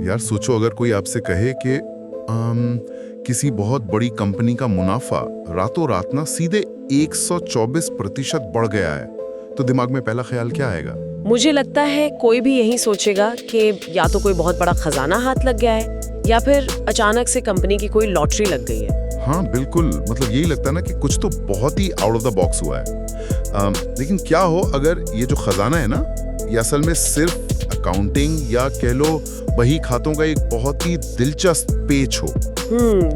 यार सोचो अगर कोई आपसे कहे कि किसी बहुत बड़ी कंपनी का मुनाफा रातों रात ना सीधे 124% बढ़ गया है, तो दिमाग में पहला ख्याल क्या आएगा? मुझे लगता है कोई भी यही सोचेगा कि या तो कोई बहुत बड़ा खजाना हाथ लग गया है या फिर अचानक से कंपनी की कोई लॉटरी लग गई है। हाँ बिल्कुल, मतलब यही लगता है ना कि कुछ तो बहुत ही आउट ऑफ द बॉक्स हुआ है। लेकिन क्या हो अगर ये जो खजाना है ना, ये असल में सिर्फ अकाउंटिंग या कह लो बही खातों का एक बहुत ही दिलचस्प पेच हो।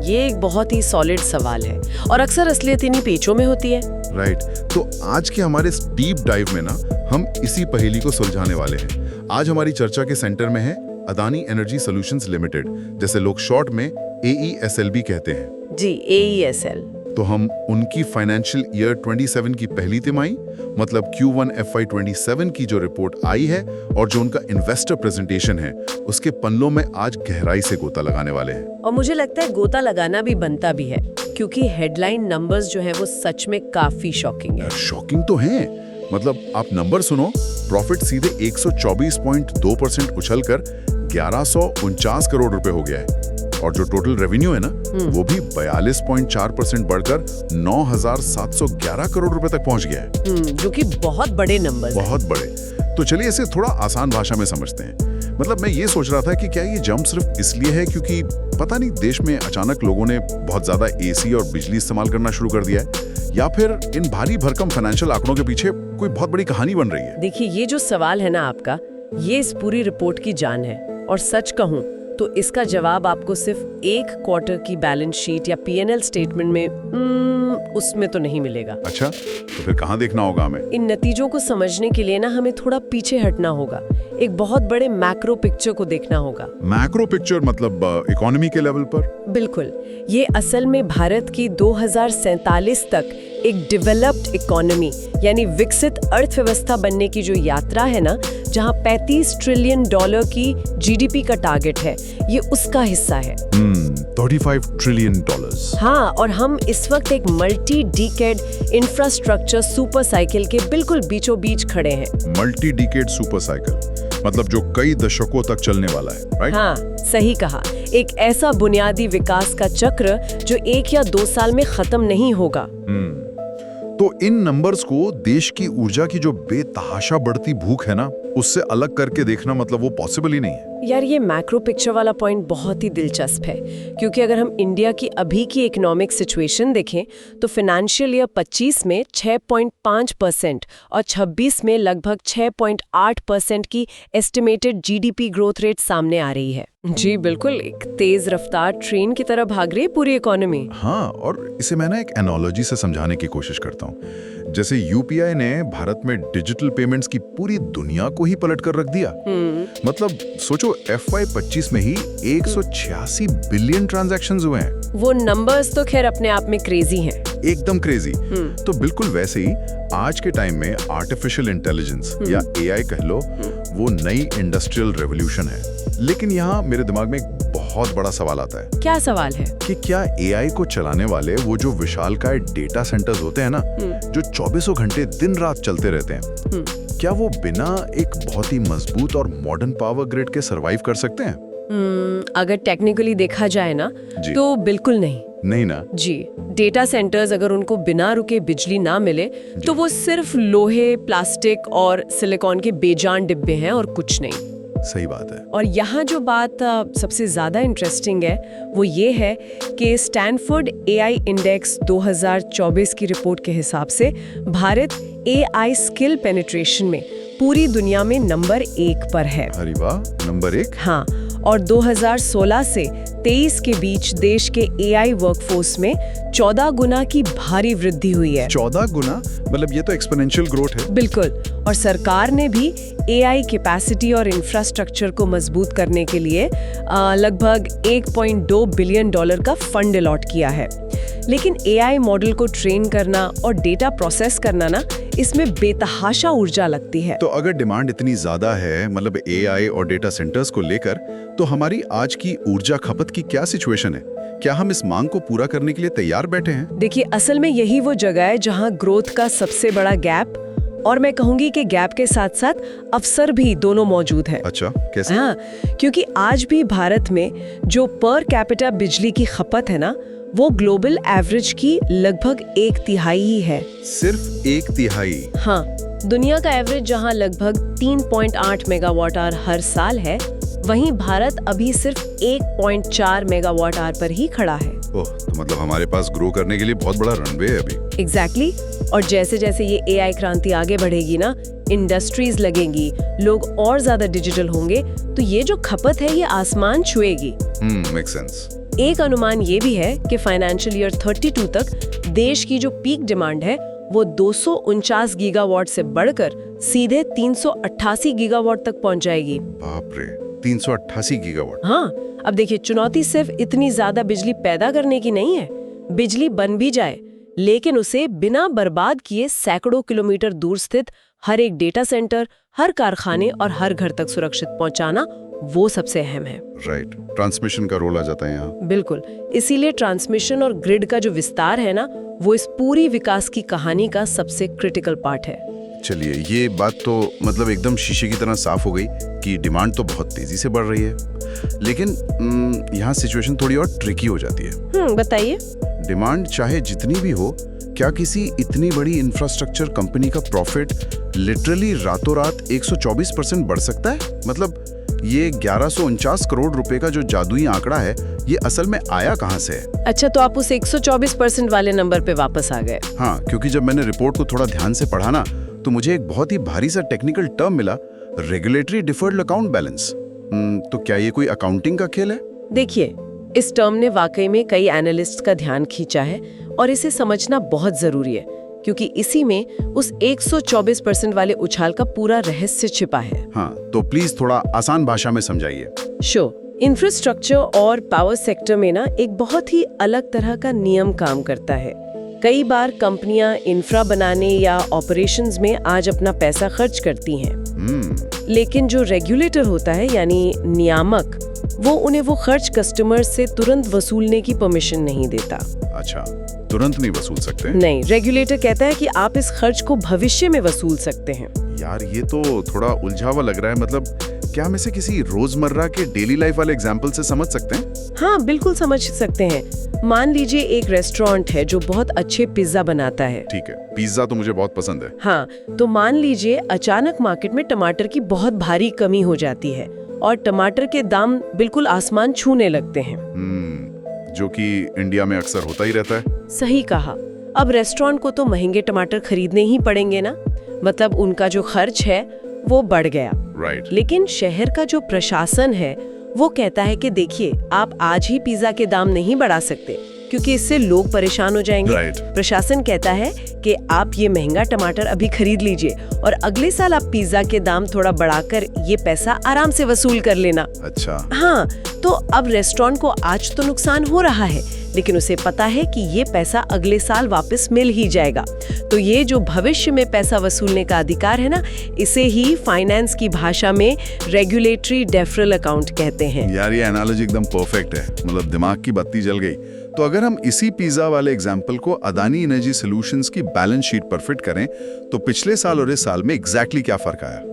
ये एक बहुत ही सॉलिड सवाल है और अक्सर असलियत इन्हीं पेचों में होती है। राइट, तो आज के हमारे इस डीप डाइव में ना हम इसी पहेली को सुलझाने वाले हैं। आज हमारी चर्चा के सेंटर में है अदानी एनर्जी सॉल्यूशंस लिमिटेड, जैसे लोग शॉर्ट में AESL कहते हैं। जी, AESL। तो हम उनकी फाइनेंशियल ईयर 27 की पहली तिमाही मतलब Q1 FY 27 की जो रिपोर्ट आई है और जो उनका इन्वेस्टर प्रेजेंटेशन है, उसके पन्नों में आज गहराई से गोता लगाने वाले हैं। और मुझे लगता है गोता लगाना भी बनता भी है, क्योंकि हेडलाइन नंबर्स जो है वो सच में काफी शॉकिंग है। शॉकिंग तो हैं, मतलब आप नंबर सुनो, प्रॉफिट सीधे 124.2% उछलकर 1149 करोड़ रुपए हो गया है और जो टोटल रेवेन्यू है ना वो भी 42.4% बढ़कर 9,711 करोड़ रुपए तक पहुंच गया है, जो कि बहुत बड़े नंबर हैं। बहुत बड़े। तो चलिए इसे थोड़ा आसान भाषा में समझते हैं। मतलब मैं ये सोच रहा था कि क्या ये जंप सिर्फ इसलिए है क्योंकि पता नहीं देश में अचानक लोगों ने बहुत ज्यादा AC और बिजली इस्तेमाल करना शुरू कर दिया है, या फिर इन भारी भरकम फाइनेंशियल आंकड़ों के पीछे कोई बहुत बड़ी कहानी बन रही है? देखिए, ये जो सवाल है ना आपका, ये इस पूरी रिपोर्ट की जान है। और सच कहूं तो इसका जवाब आपको सिर्फ एक क्वार्टर की बैलेंस शीट या P&L स्टेटमेंट में उसमें तो नहीं मिलेगा। अच्छा, तो फिर कहाँ देखना होगा हमें? इन नतीजों को समझने के लिए ना हमें थोड़ा पीछे हटना होगा, एक बहुत बड़े मैक्रो पिक्चर को देखना होगा। मैक्रो पिक्चर मतलब इकोनॉमी के लेवल पर? बिल्कुल, ये असल में भारत की 2047 तक एक डेवलप्ड इकोनॉमी यानी विकसित अर्थव्यवस्था बनने की जो यात्रा है ना, जहां $35 ट्रिलियन की GDP का टारगेट है, ये उसका हिस्सा है। 35 ट्रिलियन डॉलर्स। हाँ, और हम इस वक्त एक multi decade infrastructure super cycle के बिल्कुल बीचों बीच खड़े हैं। मल्टी डिकेड सुपर साइकिल मतलब जो कई दशकों तक चलने वाला है, राइट? हाँ, सही कहा। एक ऐसा बुनियादी विकास का चक्र जो 1 या 2 साल में खत्म नहीं होगा। तो इन नंबर्स को देश की ऊर्जा की जो बेतहाशा बढ़ती भूख है ना, उससे अलग करके देखना मतलब वो पॉसिबल ही नहीं है। यार, ये मैक्रो पिक्चर वाला पॉइंट बहुत ही दिलचस्प है, क्योंकि अगर हम इंडिया की अभी की इकोनॉमिक सिचुएशन देखें तो फाइनेंशियल ईयर 25 में 6.5% और 26 में लगभग 6.8% की एस्टिमेटेड GDP ग्रोथ रेट सामने आ रही है। जी बिल्कुल, एक तेज रफ्तार ट्रेन की तरह भाग रही है पूरी इकोनॉमी। हाँ, और इसे मैं ना एक एनालॉजी से समझाने की कोशिश करता हूँ। जैसे UPI ने भारत में डिजिटल पेमेंट्स की पूरी दुनिया को ही पलट कर रख दिया। मतलब सोचो, FY 25 में ही 186 बिलियन ट्रांजैक्शंस हुए हैं। वो नंबर्स तो खैर अपने आप में क्रेजी हैं। एकदम क्रेजी। तो बिल्कुल वैसे ही आज के टाइम में आर्टिफिशियल इंटेलिजेंस या AI कह लो, वो नई इंडस्ट्रियल रेवोल्यूशन है। लेकिन यहाँ मेरे दिमाग में एक बहुत बड़ा सवाल आता है। क्या सवाल है? कि क्या AI को चलाने वाले वो जो विशालकाय डेटा सेंटर्स होते हैं ना, जो 24 घंटे दिन रात चलते रहते हैं, क्या वो बिना एक बहुत ही मजबूत और मॉडर्न पावर ग्रिड के सरवाइव कर सकते हैं? अगर टेक्निकली देखा जाए ना, तो बिल्कुल नहीं। नहीं ना? जी, डेटा सेंटर्स अगर उनको बिना रुके बिजली ना मिले तो वो सिर्फ लोहे, प्लास्टिक और सिलिकॉन के बेजान डिब्बे हैं और कुछ नहीं। सही बात है। और यहाँ जो बात सबसे ज्यादा इंटरेस्टिंग है वो ये है कि स्टैनफोर्ड AI इंडेक्स 2024 की रिपोर्ट के हिसाब से भारत AI स्किल पेनिट्रेशन में पूरी दुनिया में नंबर 1 पर है। अरे वाह, नंबर 1? हाँ, और 2016 से 23 के बीच देश के AI वर्कफोर्स में 14 गुना की भारी वृद्धि हुई है। 14 गुना? मतलब ये तो एक्सपोनेंशियल ग्रोथ है। बिल्कुल, और सरकार ने भी AI कैपेसिटी और इंफ्रास्ट्रक्चर को मजबूत करने के लिए लगभग $1.2 बिलियन का फंड अलॉट किया है। लेकिन AI मॉडल को ट्रेन करना और डेटा प्रोसेस करना ना, इसमें बेतहाशा ऊर्जा लगती है। तो अगर डिमांड इतनी ज्यादा है, मतलब AI और डेटा सेंटर्स को लेकर, तो हमारी आज की ऊर्जा खपत की क्या सिचुएशन है? क्या हम इस मांग को पूरा करने के लिए तैयार बैठे हैं? देखिए, असल में यही वो जगह है जहां ग्रोथ का सबसे बड़ा गैप और मैं कहूंगी कि गैप के साथ साथ अवसर भी दोनों मौजूद है। अच्छा, कैसे? हाँ, क्योंकि आज भी भारत में जो पर कैपिटा बिजली की खपत है ना, वो ग्लोबल एवरेज की लगभग 1/3 ही है। सिर्फ 1/3? हाँ, दुनिया का एवरेज जहाँ लगभग 3.8 मेगावाट आवर हर साल है, वहीं भारत अभी सिर्फ 1.4 मेगावाट आवर पर ही खड़ा है। ओह, तो मतलब हमारे पास ग्रो करने के लिए बहुत बड़ा रनवे है अभी। एग्जैक्टली। और जैसे जैसे ये एआई क्रांति आगे बढ़ेगी ना, इंडस्ट्रीज लगेंगी, लोग और ज्यादा डिजिटल होंगे, तो ये जो खपत है ये आसमान छुएगी। Make sense. एक अनुमान ये भी है कि फाइनेंशियल ईयर 32 तक देश की जो पीक डिमांड है वो 249 गीगावाट से बढ़कर सीधे 388 गीगावाट तक पहुंच जाएगी। बाप रे, 388 गीगावाट। हाँ, अब देखिए, चुनौती सिर्फ इतनी ज्यादा बिजली पैदा करने की नहीं है। बिजली बन भी जाए, लेकिन उसे बिना बर्बाद किए सैकड़ों किलोमीटर दूर स्थित हर एक डेटा सेंटर, हर कारखाने और हर घर तक सुरक्षित पहुंचाना, वो सबसे अहम है। राइट, ट्रांसमिशन का रोल आ जाता है यहाँ। बिल्कुल, इसीलिए ट्रांसमिशन और ग्रिड का जो विस्तार है ना, वो इस पूरी विकास की कहानी का सबसे क्रिटिकल पार्ट है। चलिए, ये बात तो मतलब एकदम शीशे की तरह साफ हो गई कि डिमांड तो बहुत तेजी से बढ़ रही है, लेकिन यहाँ सिचुएशन थोड़ी और ट्रिकी हो जाती है। बताइए। डिमांड चाहे जितनी भी हो, क्या किसी इतनी बड़ी इंफ्रास्ट्रक्चर कंपनी का प्रॉफिट लिटरली रातों रात 124% बढ़ सकता है? मतलब ये 1149 करोड़ रुपए का जो जादुई आंकड़ा है, ये असल में आया कहाँ से है? अच्छा, तो आप उस 124% वाले नंबर पे वापस आ गए। हाँ, क्योंकि जब मैंने रिपोर्ट को थोड़ा ध्यान से पढ़ा ना, तो मुझे एक बहुत ही भारी सा टेक्निकल टर्म मिला, रेगुलेटरी डिफर्ड अकाउंट बैलेंस। तो क्या ये कोई अकाउंटिंग का खेल है? देखिए, इस टर्म ने वाकई में कई एनालिस्ट का ध्यान खींचा है और इसे समझना बहुत जरूरी है, क्योंकि इसी में उस 124% वाले उछाल का पूरा रहस्य छिपा है। हाँ, तो प्लीज थोड़ा आसान भाषा में समझाइए। इंफ्रास्ट्रक्चर और पावर सेक्टर में ना एक बहुत ही अलग तरह का नियम काम करता है। कई बार कंपनियां इंफ्रा बनाने या ऑपरेशंस में आज अपना पैसा खर्च करती हैं, लेकिन जो रेगुलेटर होता है यानी नियामक, वो उन्हें वो खर्च कस्टमर से तुरंत वसूलने की परमिशन नहीं देता। अच्छा, तुरंत नहीं वसूल सकते? नहीं, रेगुलेटर कहता है कि आप इस खर्च को भविष्य में वसूल सकते हैं। यार, ये तो थोड़ा उलझा हुआ लग रहा है। मतलब क्या हम इसे किसी रोजमर्रा के डेली लाइफ वाले एग्जाम्पल से समझ सकते हैं? हाँ, बिल्कुल समझ सकते हैं। मान लीजिए एक रेस्टोरेंट है जो बहुत अच्छे पिज्जा बनाता है। ठीक है, पिज्जा तो मुझे बहुत पसंद है। हाँ, तो मान लीजिए अचानक मार्केट में टमाटर की बहुत भारी कमी हो जाती है और टमाटर के दाम बिल्कुल आसमान छूने लगते हैं। जो कि इंडिया में अक्सर होता ही रहता है। सही कहा। अब रेस्टोरेंट को तो महंगे टमाटर खरीदने ही पड़ेंगे ना, मतलब उनका जो खर्च है वो बढ़ गया। राइट। लेकिन शहर का जो प्रशासन है वो कहता है कि देखिए, आप आज ही पिज्जा के दाम नहीं बढ़ा सकते, क्योंकि इससे लोग परेशान हो जाएंगे। प्रशासन कहता है कि आप ये महंगा टमाटर अभी खरीद लीजिए और अगले साल आप पिज्जा के दाम थोड़ा बढ़ाकर ये पैसा आराम से वसूल कर लेना। अच्छा। हाँ, तो अब रेस्टोरेंट को आज तो नुकसान हो रहा है, लेकिन उसे पता है कि ये पैसा अगले साल वापस मिल ही जाएगा। तो ये जो भविष्य में पैसा वसूलने का अधिकार है ना, इसे ही फाइनेंस की भाषा में रेगुलेटरी डेफरल अकाउंट कहते हैं। यार, ये एनालॉजी एकदम परफेक्ट है, मतलब दिमाग की बत्ती जल गई। तो अगर हम इसी पिज्जा वाले एग्जाम्पल को अदानी एनर्जी सॉल्यूशंस की बैलेंस शीट पर फिट करें, तो पिछले साल और इस साल में एग्जैक्टली क्या फर्क आया?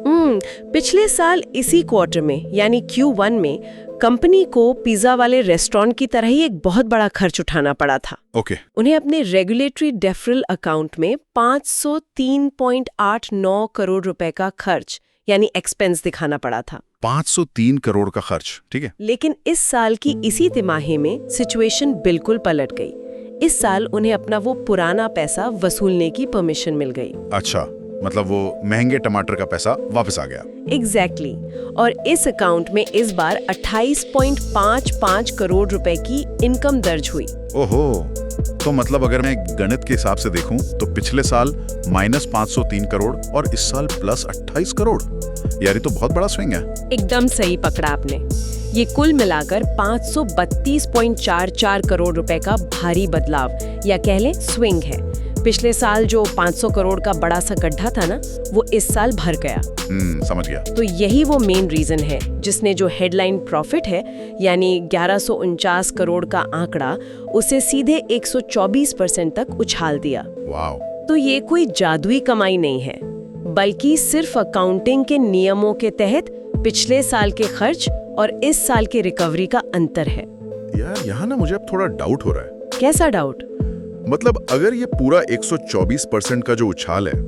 पिछले साल इसी क्वार्टर में यानी Q1 में कंपनी को पिज्जा वाले रेस्टोरेंट की तरह ही एक बहुत बड़ा खर्च उठाना पड़ा था। ओके। उन्हें अपने रेगुलेटरी डेफरल अकाउंट में 503.89 करोड़ रुपए का खर्च यानी एक्सपेंस दिखाना पड़ा था। 503 करोड़ का खर्च, ठीक है। लेकिन इस साल की इसी तिमाही में सिचुएशन बिल्कुल पलट गई। इस साल उन्हें अपना वो पुराना पैसा वसूलने की परमिशन मिल गई। अच्छा, मतलब वो महंगे टमाटर का पैसा वापस आ गया। एग्जैक्टली। और इस अकाउंट में इस बार 28.55 करोड़ रुपए की इनकम दर्ज हुई। ओहो, तो मतलब अगर मैं गणित के हिसाब से देखूं तो पिछले साल -503 करोड़ और इस साल +28 करोड़। यार, ये तो बहुत बड़ा स्विंग है। एकदम सही पकड़ा आपने। ये कुल मिलाकर 532.44 करोड़ रुपए का भारी बदलाव या कह लें स्विंग है। पिछले साल जो 500 करोड़ का बड़ा सा गड्ढा था ना, वो इस साल भर गया। समझ गया। तो यही वो मेन रीजन है जिसने जो हेडलाइन प्रॉफिट है यानी 1149 करोड़ का आंकड़ा, उसे सीधे 124% तक उछाल दिया। वाव। तो ये कोई जादुई कमाई नहीं है, बल्कि सिर्फ अकाउंटिंग के नियमों के तहत पिछले साल के खर्च और इस साल के रिकवरी का अंतर है। यार यहाँ ना मुझे अब थोड़ा डाउट हो रहा है। कैसा डाउट? मतलब अगर ये पूरा 124% का जो उछाल है,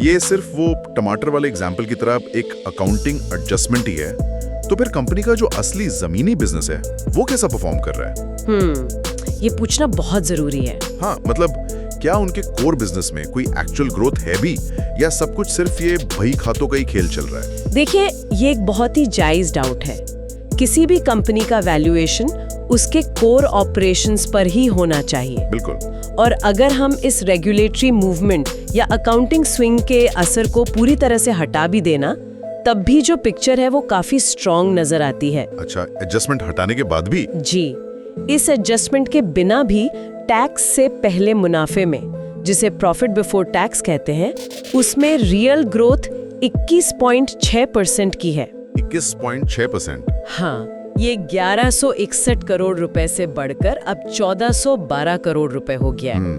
ये सिर्फ वो टमाटर वाले एग्जाम्पल की तरह एक अकाउंटिंग एडजस्टमेंट ही है, तो फिर कंपनी का जो असली जमीनी बिजनेस है वो कैसा परफॉर्म कर रहा है? ये पूछना बहुत जरूरी है। हाँ, मतलब क्या उनके कोर बिजनेस में कोई एक्चुअल ग्रोथ है भी, या सब कुछ सिर्फ ये बही खातों का ही खेल चल रहा है? देखिए, ये एक बहुत ही जायज डाउट है। किसी भी कंपनी का वैल्यूएशन उसके कोर ऑपरेशंस पर ही होना चाहिए। बिल्कुल। और अगर हम इस रेगुलेटरी मूवमेंट या अकाउंटिंग स्विंग के असर को पूरी तरह से हटा भी देना, तब भी जो पिक्चर है वो काफी स्ट्रॉन्ग नजर आती है। अच्छा, एडजस्टमेंट हटाने के बाद भी? जी, इस एडजस्टमेंट के बिना भी टैक्स से पहले मुनाफे में, जिसे प्रॉफिट बिफोर टैक्स कहते हैं, उसमें रियल ग्रोथ 21.6% की है। 21.6%? हाँ, ये 1161 करोड़ रुपए से बढ़कर अब 1412 करोड़ रुपए हो गया है।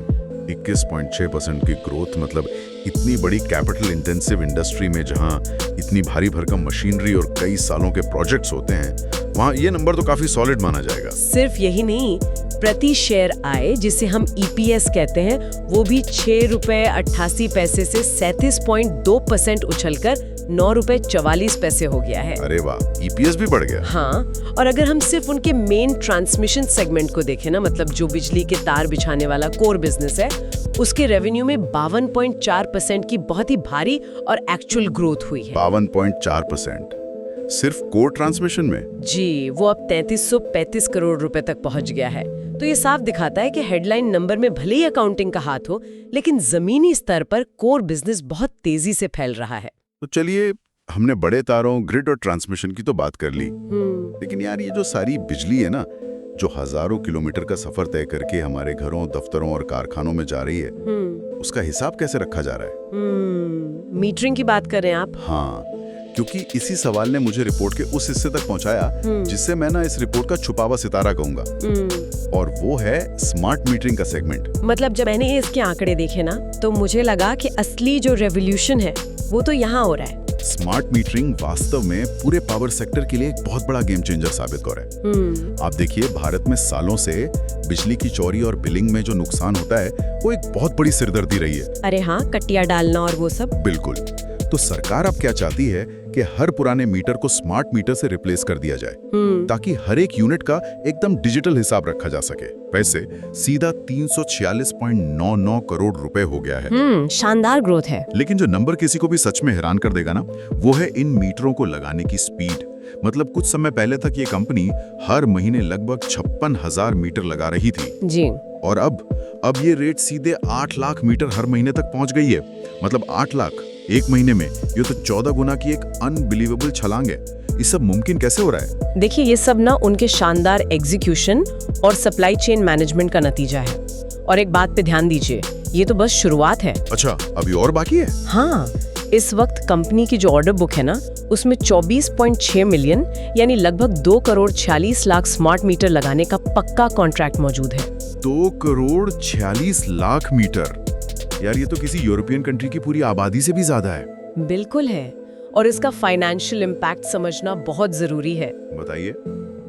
21.6% की ग्रोथ, मतलब इतनी बड़ी कैपिटल इंटेंसिव इंडस्ट्री में जहां इतनी भारी भरकम मशीनरी और कई सालों के प्रोजेक्ट्स होते हैं, वहां ये नंबर तो काफी सॉलिड माना जाएगा। सिर्फ यही नहीं, प्रति शेयर आय, जिसे हम EPS कहते हैं, वो भी 6 रुपए 88 पैसे से 37.2% उछलकर 9 रुपए 44 पैसे हो गया है। अरे वाह, EPS भी बढ़ गया। हाँ, और अगर हम सिर्फ उनके मेन ट्रांसमिशन सेगमेंट को देखें ना, मतलब जो बिजली के तार बिछाने वाला कोर बिजनेस है, उसके रेवेन्यू में 52.4% की बहुत ही भारी और एक्चुअल ग्रोथ हुई है। 52.4%? सिर्फ कोर ट्रांसमिशन में? जी, वो अब 3335 करोड़ रुपए तक पहुंच गया है। तो ये साफ दिखाता है कि हेडलाइन नंबर में भले ही अकाउंटिंग का हाथ हो, लेकिन जमीनी स्तर पर कोर बिजनेस बहुत तेजी से फैल रहा है। तो चलिए, हमने बड़े तारों, ग्रिड और ट्रांसमिशन की तो बात कर ली, लेकिन यार ये जो सारी बिजली है ना, जो हजारों किलोमीटर का सफर तय करके हमारे घरों, दफ्तरों और कारखानों में जा रही है, उसका हिसाब कैसे रखा जा रहा है? मीटरिंग की बात कर रहे हैं आप? हाँ, क्योंकि इसी सवाल ने मुझे रिपोर्ट के उस हिस्से तक पहुंचाया जिससे मैं ना इस रिपोर्ट का छुपावा सितारा कहूंगा, और वो है स्मार्ट मीटरिंग का सेगमेंट। मतलब जब मैंने इसके आंकड़े देखे ना, तो मुझे लगा कि असली जो रेवोल्यूशन है वो तो यहाँ हो रहा है। स्मार्ट मीटरिंग वास्तव में पूरे पावर सेक्टर के लिए एक बहुत बड़ा गेम चेंजर साबित हो रहा है। आप देखिए, भारत में सालों से बिजली की चोरी और बिलिंग में जो नुकसान होता है, वो एक बहुत बड़ी सिरदर्दी रही है। अरे हाँ, कटिया डालना और वो सब। बिल्कुल। तो सरकार अब क्या चाहती है कि हर पुराने मीटर को स्मार्ट मीटर से रिप्लेस कर दिया जाए, ताकि हर एक यूनिट का एकदम डिजिटल हिसाब रखा जा सके। वैसे सीधा 346.99 करोड़ रुपए हो गया है। शानदार ग्रोथ है। लेकिन जो नंबर किसी को भी सच में हैरान कर देगा ना, वो है इन मीटरों को लगाने की स्पीड। मतलब कुछ समय पहले तक ये कंपनी हर महीने लगभग 56,000 मीटर लगा रही थी जी, और अब ये रेट सीधे 8 लाख मीटर हर महीने तक पहुंच गई है। मतलब 8 लाख एक महीने में, ये तो 14 गुना की एक अनबिलीवेबल छलांग है। ये सब मुमकिन कैसे हो रहा है? देखिए, ये सब ना उनके शानदार एग्जीक्यूशन और सप्लाई चेन मैनेजमेंट का नतीजा है। और एक बात पे ध्यान दीजिए, ये तो बस शुरुआत है। अच्छा, अभी और बाकी है? हाँ, इस वक्त कंपनी की जो ऑर्डर बुक है ना, उसमें 24.6 मिलियन यानी लगभग 2 करोड़ 46 लाख स्मार्ट मीटर लगाने का पक्का कॉन्ट्रैक्ट मौजूद है। 2 करोड़ 46 लाख मीटर? यार, ये तो किसी यूरोपियन कंट्री की पूरी आबादी से भी ज्यादा है। बिल्कुल है, और इसका फाइनेंशियल इम्पैक्ट समझना बहुत जरूरी है। बताइए।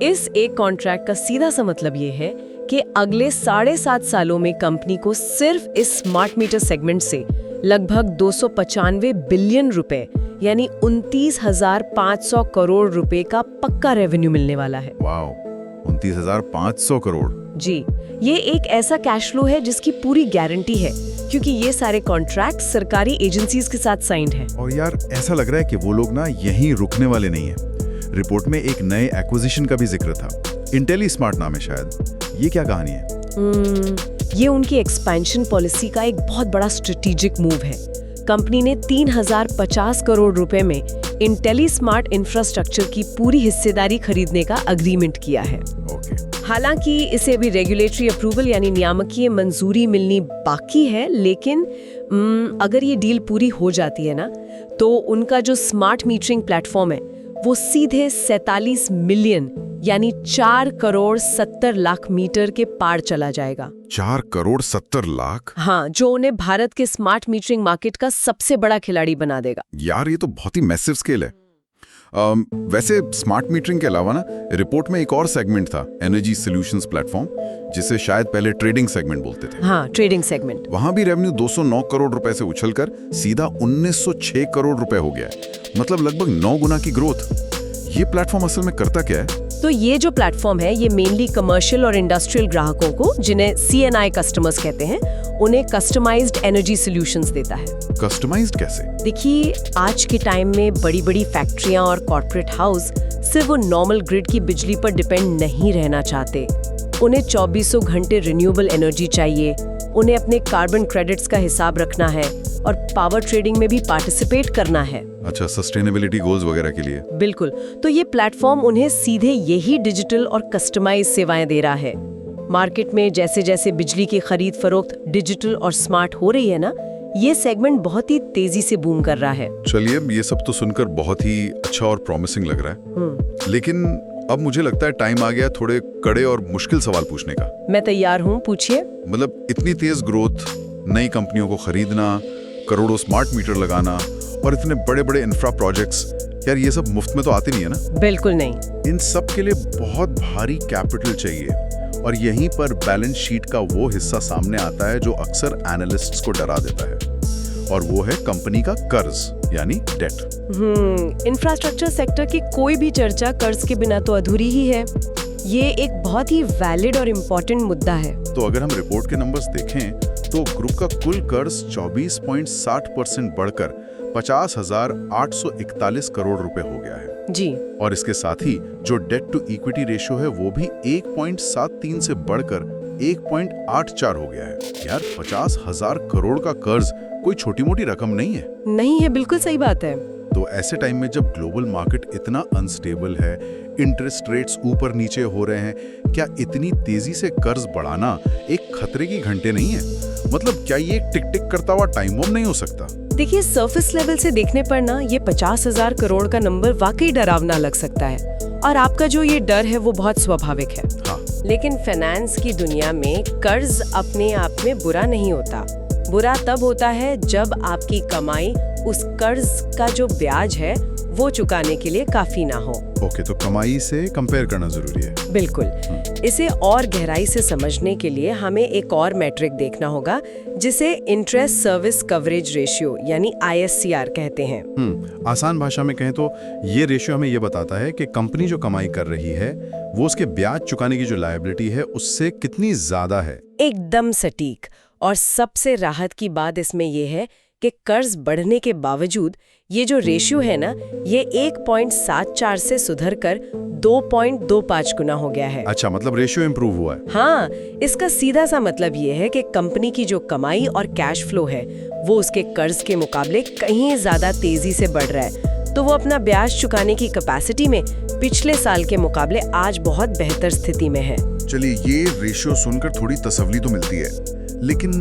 इस एक कॉन्ट्रैक्ट का सीधा सा मतलब ये है कि अगले 7.5 सालों में कंपनी को सिर्फ इस स्मार्ट मीटर सेगमेंट से लगभग 295 बिलियन रुपए यानी 29,500 करोड़ रुपए का पक्का रेवेन्यू मिलने वाला है। वाओ, 29,500 करोड़। जी, ये एक ऐसा कैश फ्लो है जिसकी पूरी गारंटी है, क्योंकि ये सारे कॉन्ट्रैक्ट सरकारी एजेंसीज के साथ साइंड है। और यार, ऐसा लग रहा है कि वो लोग ना यहीं रुकने वाले नहीं है। रिपोर्ट में एक नए एक्विजिशन का भी जिक्र था, इंटेलीस्मार्ट नाम है शायद। ये क्या कहानी है? ये उनकी एक्सपेंशन पॉलिसी का एक बहुत बड़ा स्ट्रेटेजिक मूव है। कंपनी ने 3050 करोड़ रुपए में इंटेलीस्मार्ट इंफ्रास्ट्रक्चर की पूरी हिस्सेदारी खरीदने का अग्रीमेंट किया है। हालांकि इसे अभी रेगुलेटरी अप्रूवल यानी नियामकीय मंजूरी मिलनी बाकी है, लेकिन अगर ये डील पूरी हो जाती है ना, तो उनका जो स्मार्ट मीटरिंग प्लेटफॉर्म है वो सीधे 47 मिलियन यानी 4 करोड़ 70 लाख मीटर के पार चला जाएगा। 4 करोड़ 70 लाख? हाँ, जो उन्हें भारत के स्मार्ट मीटरिंग मार्केट का सबसे बड़ा खिलाड़ी बना देगा। यार ये तो बहुत ही मैसिव स्केल है। वैसे स्मार्ट मीटरिंग के अलावा ना रिपोर्ट में एक और सेगमेंट था, एनर्जी सॉल्यूशंस प्लेटफॉर्म, जिसे शायद पहले ट्रेडिंग सेगमेंट बोलते थे। हाँ, ट्रेडिंग सेगमेंट। वहां भी रेवेन्यू 209 करोड़ रुपए से उछलकर सीधा 1906 करोड़ रुपए हो गया है, मतलब लगभग 9 गुना की ग्रोथ। ये प्लेटफॉर्म असल में करता क्या है? तो ये जो प्लेटफॉर्म है ये मेनली कमर्शियल और इंडस्ट्रियल ग्राहकों को, जिन्हें CNI कस्टमर्स कहते हैं, उन्हें कस्टमाइज्ड एनर्जी सॉल्यूशंस देता है। कस्टमाइज्ड कैसे? देखिए, आज के टाइम में बड़ी बड़ी फैक्ट्रियां और कॉर्पोरेट हाउस सिर्फ वो नॉर्मल ग्रिड की बिजली पर डिपेंड नहीं रहना चाहते। उन्हें 24 घंटे रिन्यूएबल एनर्जी चाहिए, उन्हें अपने कार्बन क्रेडिट्स का हिसाब रखना है और पावर ट्रेडिंग में भी पार्टिसिपेट करना है। अच्छा, सस्टेनेबिलिटी गोल्स वगैरह के लिए। बिल्कुल। तो ये प्लेटफॉर्म उन्हें सीधे यही डिजिटल और कस्टमाइज सेवाएं दे रहा है। मार्केट में जैसे जैसे बिजली की खरीद फरोख्त डिजिटल और स्मार्ट हो रही है ना, ये सेगमेंट बहुत ही तेजी से बूम कर रहा है। चलिए, ये सब तो सुनकर बहुत ही अच्छा और प्रॉमिसिंग लग रहा है, लेकिन अब मुझे लगता है टाइम आ गया थोड़े कड़े और मुश्किल सवाल पूछने का। मैं तैयार हूँ, पूछिए। मतलब इतनी तेज ग्रोथ, नई कंपनियों को खरीदना, करोड़ों स्मार्ट मीटर लगाना और इतने बड़े बड़े इंफ्रा प्रोजेक्ट्स, यार ये सब मुफ्त में तो आते नहीं है ना? बिल्कुल नहीं। इन सब के लिए बहुत भारी कैपिटल चाहिए, और यहीं पर बैलेंस शीट का वो हिस्सा सामने आता है जो अक्सर एनालिस्ट्स को डरा देता है, और वो है कंपनी का कर्ज, यानी डेट। इंफ्रास्ट्रक्चर सेक्टर की कोई भी चर्चा कर्ज के बिना तो अधूरी ही है। ये एक बहुत ही वैलिड और इम्पोर्टेंट मुद्दा है। तो अगर हम रिपोर्ट के नंबर्स देखें तो ग्रुप का कुल कर्ज 24.60% बढ़कर 50,841 करोड़ रुपए हो गया है जी। और इसके साथ ही जो डेट टू इक्विटी रेशियो है वो भी 1.73 से बढ़कर 1.84 हो गया है। यार 50,000 करोड़ का कर्ज कोई छोटी मोटी रकम नहीं है। नहीं है, बिल्कुल सही बात है। तो ऐसे टाइम में जब ग्लोबल मार्केट इतना अनस्टेबल है, इंटरेस्ट रेट्स ऊपर नीचे हो रहे हैं, क्या इतनी तेजी से कर्ज बढ़ाना एक खतरे की घंटे नहीं है? मतलब क्या ये टिक टिक करता हुआ टाइम बम नहीं हो सकता? देखिए, सरफेस लेवल से देखने पर ना ये 50,000 करोड़ का नंबर वाकई डरावना लग सकता है, और आपका जो ये डर है वो बहुत स्वाभाविक है। हाँ। लेकिन फाइनेंस की दुनिया में कर्ज अपने आप में बुरा नहीं होता। बुरा तब होता है जब आपकी कमाई उस कर्ज का जो ब्याज है वो चुकाने के लिए काफी ना हो। ओके, तो कमाई से कंपेयर करना जरूरी है। बिल्कुल। इसे और गहराई से समझने के लिए हमें एक और मैट्रिक देखना होगा, जिसे इंटरेस्ट सर्विस कवरेज रेशियो यानी ISCR कहते हैं। आसान भाषा में कहें तो ये रेशियो हमें ये बताता है कि कंपनी जो कमाई कर रही है वो उसके ब्याज चुकाने की जो लायबिलिटी है उससे कितनी ज्यादा है। एकदम सटीक। और सबसे राहत की बात इसमें यह है कि कर्ज बढ़ने के बावजूद ये जो रेशियो है ना, ये 1.74 से सुधरकर 2.25 गुना हो गया है। अच्छा, मतलब रेशियो इंप्रूव हुआ है। हाँ, इसका सीधा सा मतलब ये है कि कंपनी की जो कमाई और कैश फ्लो है वो उसके कर्ज के मुकाबले कहीं ज्यादा तेजी से बढ़ रहा है। तो वो अपना ब्याज चुकाने की कैपेसिटी में पिछले साल के मुकाबले आज बहुत बेहतर स्थिति में है। चलिए, ये रेशियो सुनकर थोड़ी तसल्ली तो मिलती है, लेकिन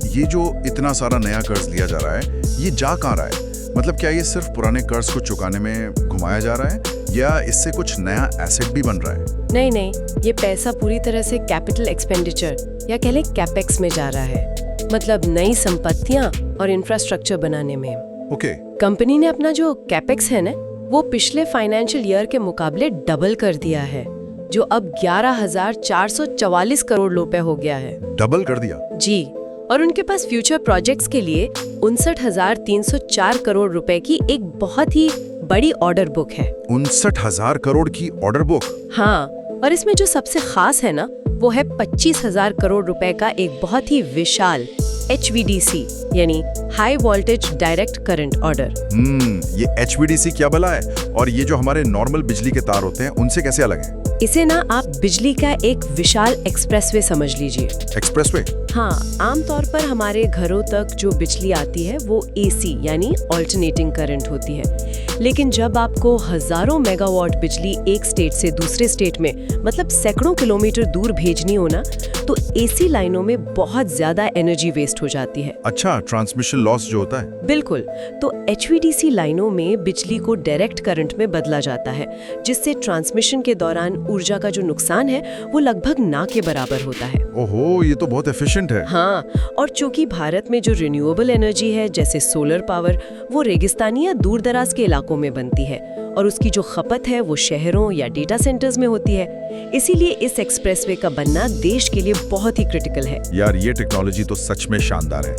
ये जो इतना सारा नया कर्ज लिया जा रहा है, ये जा कहाँ रहा है? मतलब क्या ये सिर्फ पुराने कर्ज को चुकाने में घुमाया जा रहा है, या इससे कुछ नया एसेट भी बन रहा है? नहीं नहीं, ये पैसा पूरी तरह से कैपिटल एक्सपेंडिचर या कह लें कैपेक्स में जा रहा है, मतलब नई संपत्तियां और इंफ्रास्ट्रक्चर बनाने में। ओके। कंपनी ने अपना जो कैपेक्स है ना, वो पिछले फाइनेंशियल ईयर के मुकाबले डबल कर दिया है, जो अब 11,444 करोड़ रुपए हो गया है। डबल कर दिया? जी। और उनके पास फ्यूचर प्रोजेक्ट्स के लिए 59,304 करोड़ रुपए की एक बहुत ही बड़ी ऑर्डर बुक है। 59,000 करोड़ की ऑर्डर बुक? हाँ, और इसमें जो सबसे खास है ना, वो है 25,000 करोड़ रुपए का एक बहुत ही विशाल HVDC यानी high voltage direct current order. ये HVDC क्या भला है, और ये जो हमारे नॉर्मल बिजली के तार होते हैं उनसे कैसे अलग है? इसे ना आप बिजली का एक विशाल एक्सप्रेसवे समझ लीजिए। एक्सप्रेसवे? हाँ, आमतौर पर हमारे घरों तक जो बिजली आती है वो AC यानी ऑल्टरनेटिंग करंट होती है, लेकिन जब आपको हजारों मेगावाट बिजली एक स्टेट से दूसरे स्टेट में मतलब सैकड़ों किलोमीटर दूर भेजनी हो ना, तो एसी लाइनों में बहुत ज्यादा एनर्जी वेस्ट हो जाती है। अच्छा, ट्रांसमिशन लॉस जो होता है। बिल्कुल। तो HVDC लाइनों में बिजली को डायरेक्ट करंट में बदला जाता है, जिससे ट्रांसमिशन के दौरान ऊर्जा का जो नुकसान है वो लगभग ना के बराबर होता है। ओहो, ये तो बहुत एफिशिएंट है। हाँ, और चूंकि भारत में जो रिन्यूएबल एनर्जी है जैसे सोलर पावर, वो रेगिस्तानी या दूर दराज के इलाकों में बनती है और उसकी जो खपत है वो शहरों या डेटा सेंटर्स में होती है। इसीलिए इस एक्सप्रेसवे का बनना देश के लिए बहुत ही क्रिटिकल है। यार, ये टेक्नोलॉजी तो सच में शानदार है।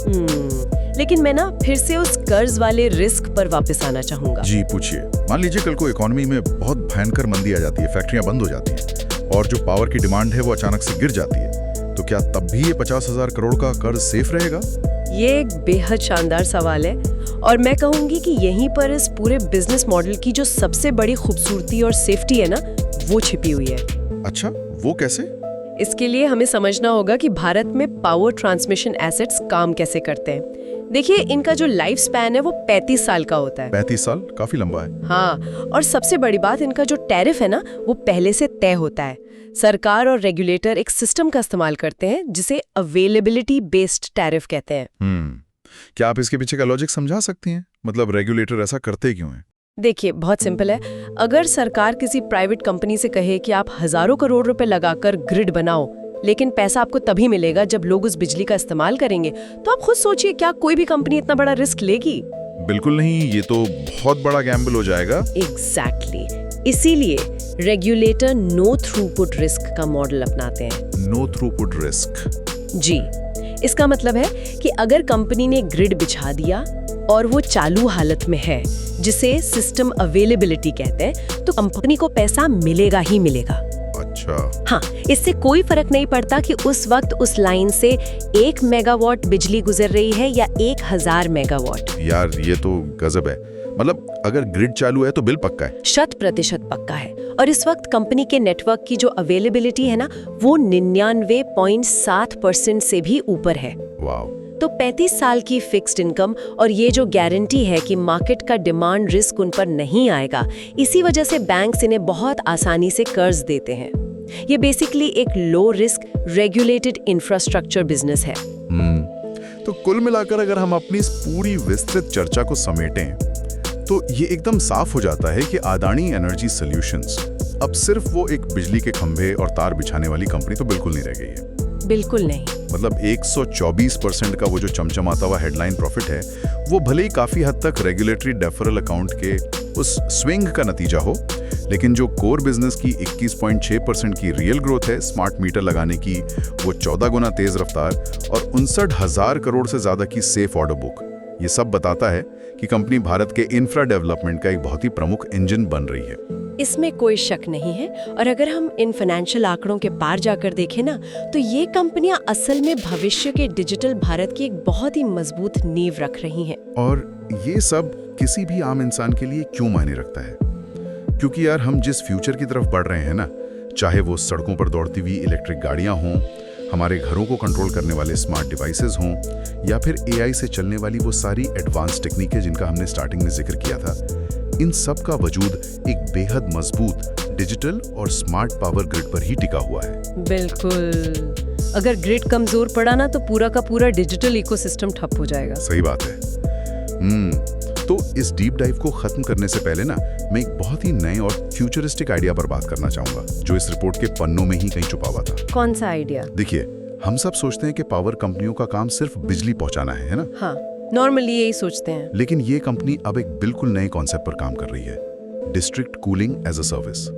लेकिन मैं ना फिर से उस कर्ज वाले रिस्क पर वापस आना चाहूंगा। जी, पूछिए। मान लीजिए कल को इकोनॉमी में बहुत भयंकर मंदी आ जाती है, फैक्ट्रियां बंद हो जाती हैं और जो पावर की डिमांड है वो अचानक से गिर जाती है, तो क्या तब भी ये 50,000 करोड़ का कर्ज सेफ रहेगा? ये एक बेहद शानदार सवाल है और मैं कहूंगी कि यहीं पर इस पूरे बिजनेस मॉडल की जो सबसे बड़ी खूबसूरती और सेफ्टी है ना, वो छिपी हुई है। अच्छा, वो कैसे? इसके लिए हमें समझना होगा कि भारत में पावर ट्रांसमिशन एसेट्स काम कैसे करते हैं। देखिए, इनका जो लाइफ स्पैन है वो 35 साल का होता है। 35 साल काफी लंबा है। हाँ, और सबसे बड़ी बात, इनका जो टैरिफ है ना वो पहले से तय होता है। सरकार और रेगुलेटर एक सिस्टम का इस्तेमाल करते हैं जिसे अवेलेबिलिटी बेस्ड टैरिफ कहते हैं। क्या आप इसके पीछे का लॉजिक समझा सकती हैं? मतलब रेगुलेटर ऐसा करते क्यों हैं? देखिए, बहुत सिंपल है। अगर सरकार किसी प्राइवेट कंपनी से कहे कि आप हजारों करोड़ रुपए लगाकर ग्रिड बनाओ, लेकिन पैसा आपको तभी मिलेगा जब लोग उस बिजली का इस्तेमाल करेंगे, तो आप खुद सोचिए, क्या कोई भी कंपनी इतना बड़ा रिस्क लेगी? बिल्कुल नहीं, ये तो बहुत बड़ा गैम्बल हो जाएगा। एग्जैक्टली। इसीलिए रेगुलेटर नो थ्रूपुट रिस्क का मॉडल अपनाते हैं। No throughput risk? जी, इसका मतलब है कि अगर कंपनी ने ग्रिड बिछा दिया और वो चालू हालत में है, जिसे सिस्टम अवेलेबिलिटी कहते हैं, तो कंपनी को पैसा मिलेगा ही मिलेगा। अच्छा। हाँ, इससे कोई फर्क नहीं पड़ता कि उस वक्त उस लाइन से 1 मेगावाट बिजली गुजर रही है या 1000 मेगावाट। यार, ये तो गजब है। मतलब अगर ग्रिड चालू है तो बिल पक्का है? 100% पक्का है। और इस वक्त कंपनी के नेटवर्क की जो अवेलेबिलिटी है ना, वो 99.7% से भी ऊपर है। वाह। तो 35 साल की फिक्स्ड इनकम और ये जो गारंटी है कि मार्केट का डिमांड रिस्क उन पर नहीं आएगा, इसी वजह से बैंक्स इन्हें बहुत आसानी से कर्ज देते हैं। ये बेसिकली एक low risk regulated infrastructure business है। तो कुल मिलाकर अगर हम अपनी इस पूरी विस्तृत चर्चा को समेटें, तो ये एकदम साफ हो जाता है कि अदानी एनर्जी सॉल्यूशंस अब सिर्फ वो एक बिजली के खंभे और तार बिछाने वाली कंपनी तो बिल्कुल नहीं रह गई है। बिल्कुल नहीं। मतलब 124% का वो जो चमचमाता हुआ हेडलाइन प्रॉफिट है, वो भले ही काफी हद तक रेगुलेटरी डेफरल अकाउंट के उस स्विंग का नतीजा हो, लेकिन जो कोर बिजनेस की 21.6% की रियल ग्रोथ है, स्मार्ट मीटर लगाने की वो 14 गुना तेज रफ्तार और 59,000 करोड़ से ज्यादा की सेफ ऑर्डर बुक, ये सब बताता है कि कंपनी भारत के इंफ्रा डेवलपमेंट का एक बहुत ही प्रमुख इंजन बन रही है। इसमें कोई शक नहीं है। और अगर हम इन फाइनेंशियल आंकड़ों के पार जाकर देखें ना, तो ये कंपनियां असल में भविष्य के डिजिटल भारत की एक बहुत ही मजबूत नींव रख रही हैं। और ये सब किसी भी आम इंसान के लिए क्यों मायने रखता है? क्योंकि यार, हम जिस फ्यूचर की तरफ बढ़ रहे हैं ना, चाहे वो सड़कों पर दौड़ती हुई इलेक्ट्रिक गाड़ियां हों, हमारे घरों को कंट्रोल करने वाले स्मार्ट डिवाइसेस हों, या फिर AI से चलने वाली वो सारी एडवांस टेक्निकें जिनका हमने स्टार्टिंग में जिक्र किया था, इन सब का वजूद एक बेहद मजबूत डिजिटल और स्मार्ट पावर ग्रिड पर ही टिका हुआ है। बिल्कुल। अगर ग्रिड कमजोर पड़ा ना, तो पूरा का पूरा डिजिटल इकोसिस्टम ठप हो जाएगा। सही बात है। तो इस डीप डाइव को खत्म करने से पहले ना, मैं एक बहुत ही नए और फ्यूचरिस्टिक आइडिया पर बात करना चाहूंगा, जो इस रिपोर्ट के पन्नों में ही कहीं छुपा हुआ था। कौन सा आइडिया? देखिए, हम सब सोचते हैं कि पावर कंपनियों का काम सिर्फ बिजली पहुंचाना है ना? हाँ, नॉर्मली यही सोचते हैं। लेकिन ये कंपनी अब एक बिल्कुल नए कॉन्सेप्ट पर काम कर रही है, district cooling as a service.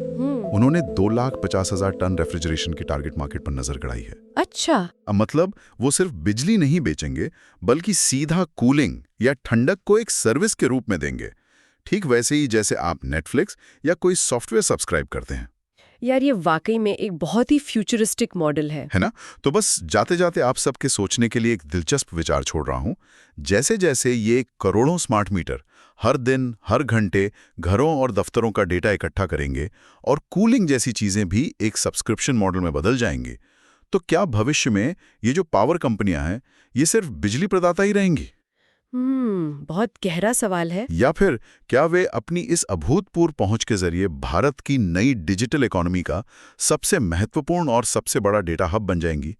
उन्होंने 2,50,000 टन रेफ्रिजरेशन की टारगेट मार्केट पर नजर गड़ाई है। अच्छा। मतलब वो सिर्फ बिजली नहीं बेचेंगे, बल्कि सीधा कूलिंग या ठंडक को एक सर्विस के रूप में देंगे, ठीक वैसे ही जैसे आप नेटफ्लिक्स या कोई सॉफ्टवेयर सब्सक्राइब करते हैं। यार, ये वाकई में एक बहुत ही फ्यूचरिस्टिक मॉडल है ना? तो बस जाते जाते आप सबके सोचने के लिए एक दिलचस्प विचार छोड़ रहा हूं। जैसे जैसे ये करोड़ों स्मार्ट मीटर हर दिन हर घंटे घरों और दफ्तरों का डेटा इकट्ठा करेंगे और कूलिंग जैसी चीजें भी एक सब्सक्रिप्शन मॉडल में बदल जाएंगी, तो क्या भविष्य में ये जो पावर कंपनियां हैं, ये सिर्फ बिजली प्रदाता ही रहेंगी? बहुत गहरा सवाल है। या फिर क्या वे अपनी इस अभूतपूर्व पहुंच के जरिए भारत की नई डिजिटल इकोनॉमी का सबसे महत्वपूर्ण और सबसे बड़ा डेटा हब बन जाएंगी?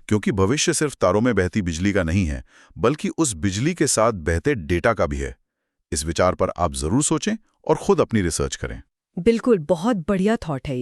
क्योंकि भविष्य सिर्फ तारों में बहती बिजली का नहीं है, बल्कि उस बिजली के साथ बहते डेटा का भी है। इस विचार पर आप जरूर सोचें और खुद अपनी रिसर्च करें। बिल्कुल, बहुत बढ़िया थॉट है ये।